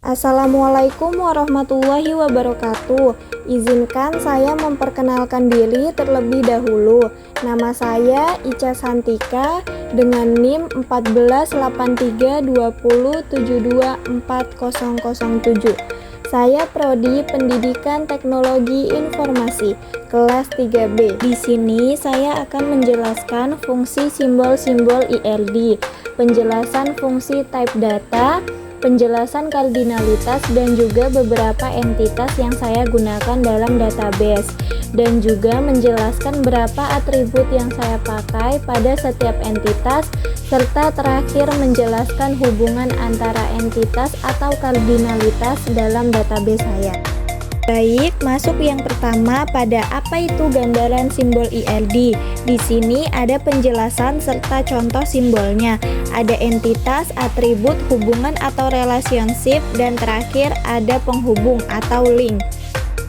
Assalamualaikum warahmatullahi wabarakatuh. Izinkan saya memperkenalkan diri terlebih dahulu. Nama saya Ica Santika dengan NIM 1483207240007. Saya Prodi Pendidikan Teknologi Informasi kelas 3B. Di sini saya akan menjelaskan fungsi simbol-simbol IRD, penjelasan fungsi type data, penjelasan kardinalitas, dan juga beberapa entitas yang saya gunakan dalam database, dan juga menjelaskan berapa atribut yang saya pakai pada setiap entitas, serta terakhir menjelaskan hubungan antara entitas atau kardinalitas dalam database saya. Baik, masuk yang pertama pada apa itu gambaran simbol IRD. Di sini ada penjelasan serta contoh simbolnya. Ada entitas, atribut, hubungan atau relationship, dan terakhir ada penghubung atau link.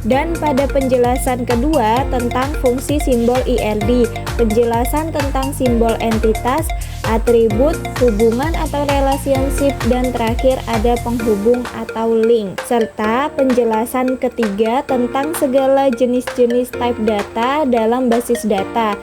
Dan pada penjelasan kedua tentang fungsi simbol IRD, penjelasan tentang simbol entitas, atribut, hubungan atau relationship, dan terakhir ada penghubung atau link, serta penjelasan ketiga tentang segala jenis-jenis type data dalam basis data.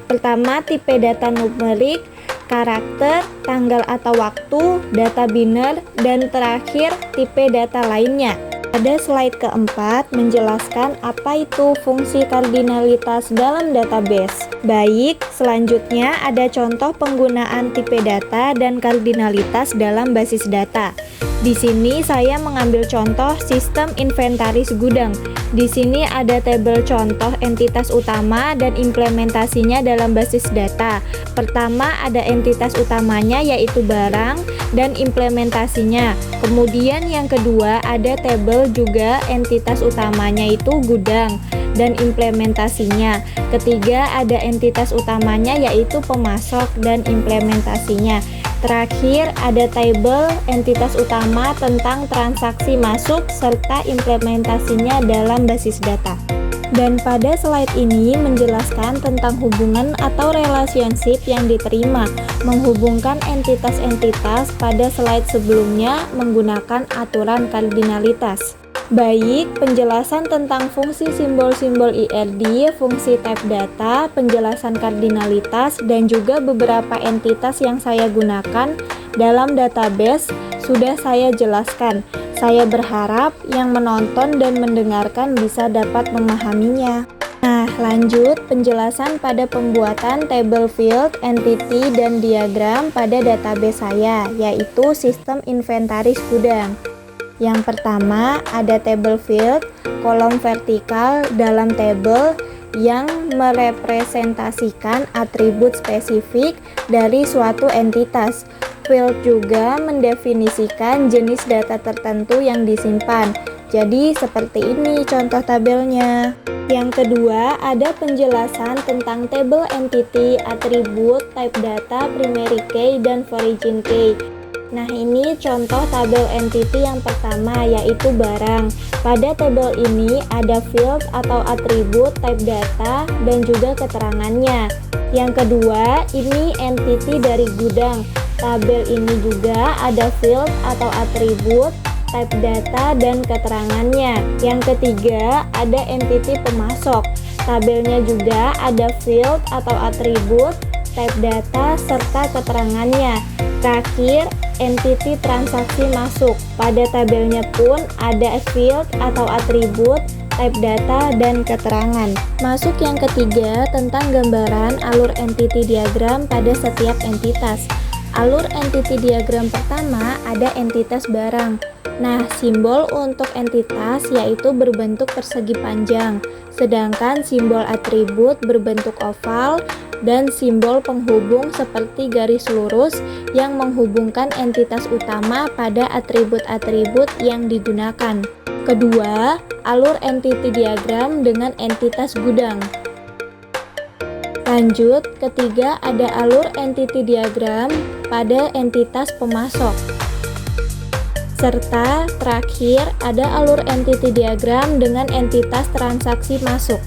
Pertama, tipe data numerik, karakter, tanggal atau waktu, data biner, dan terakhir tipe data lainnya. Pada slide keempat menjelaskan apa itu fungsi kardinalitas dalam database. Baik, selanjutnya ada contoh penggunaan tipe data dan kardinalitas dalam basis data. Di sini saya mengambil contoh sistem inventaris gudang. Di sini ada tabel contoh entitas utama dan implementasinya dalam basis data. Pertama ada entitas utamanya yaitu barang dan implementasinya. Kemudian yang kedua ada tabel juga entitas utamanya itu gudang dan implementasinya. Ketiga ada entitas utamanya yaitu pemasok dan implementasinya. Terakhir ada tabel entitas utama tentang transaksi masuk serta implementasinya dalam basis data. Dan pada slide ini menjelaskan tentang hubungan atau relationship yang diterima menghubungkan entitas-entitas pada slide sebelumnya menggunakan aturan kardinalitas. Baik, penjelasan tentang fungsi simbol-simbol IRD, fungsi type data, penjelasan kardinalitas, dan juga beberapa entitas yang saya gunakan dalam database sudah saya jelaskan. Saya berharap yang menonton dan mendengarkan bisa dapat memahaminya. Nah, lanjut penjelasan pada pembuatan table field, entity, dan diagram pada database saya, yaitu sistem inventaris gudang. Yang pertama ada table field, kolom vertikal dalam table yang merepresentasikan atribut spesifik dari suatu entitas. Field juga mendefinisikan jenis data tertentu yang disimpan. Jadi seperti ini contoh tabelnya. Yang kedua ada penjelasan tentang table entity, atribut, type data, primary key, dan origin key. Nah, ini contoh tabel entity yang pertama yaitu barang. Pada tabel ini ada field atau atribut, type data, dan juga keterangannya. Yang kedua, ini entity dari gudang. Tabel ini juga ada field atau atribut, type data, dan keterangannya. Yang ketiga, ada entity pemasok. Tabelnya juga ada field atau atribut, type data, serta keterangannya. Terakhir, entity transaksi masuk. Pada tabelnya pun ada field atau atribut, type data, dan keterangan. Masuk yang ketiga tentang gambaran alur entity diagram pada setiap entitas. Alur entity diagram pertama ada entitas barang. Nah, simbol untuk entitas yaitu berbentuk persegi panjang, sedangkan simbol atribut berbentuk oval, dan simbol penghubung seperti garis lurus yang menghubungkan entitas utama pada atribut-atribut yang digunakan. Kedua, alur entity diagram dengan entitas gudang. Lanjut, ketiga ada alur entity diagram pada entitas pemasok. Serta terakhir ada alur entity diagram dengan entitas transaksi masuk.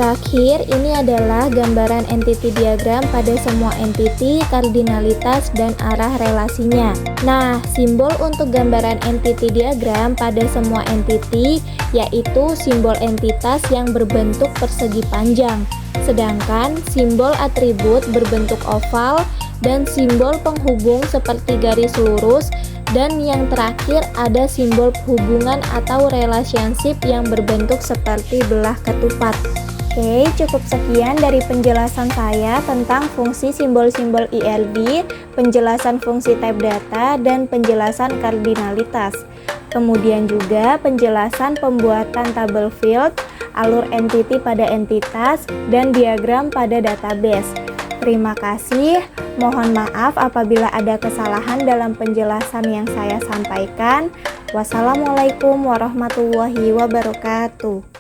terakhir, ini adalah gambaran entity diagram pada semua entity, kardinalitas, dan arah relasinya. Nah, simbol untuk gambaran entity diagram pada semua entity yaitu simbol entitas yang berbentuk persegi panjang, sedangkan simbol atribut berbentuk oval dan simbol penghubung seperti garis lurus, dan yang terakhir ada simbol hubungan atau relationship yang berbentuk seperti belah ketupat. Oke, cukup sekian dari penjelasan saya tentang fungsi simbol-simbol ILD, penjelasan fungsi type data, dan penjelasan kardinalitas. Kemudian juga penjelasan pembuatan tabel field, alur entity pada entitas, dan diagram pada database. Terima kasih. Mohon maaf apabila ada kesalahan dalam penjelasan yang saya sampaikan. Wassalamualaikum warahmatullahi wabarakatuh.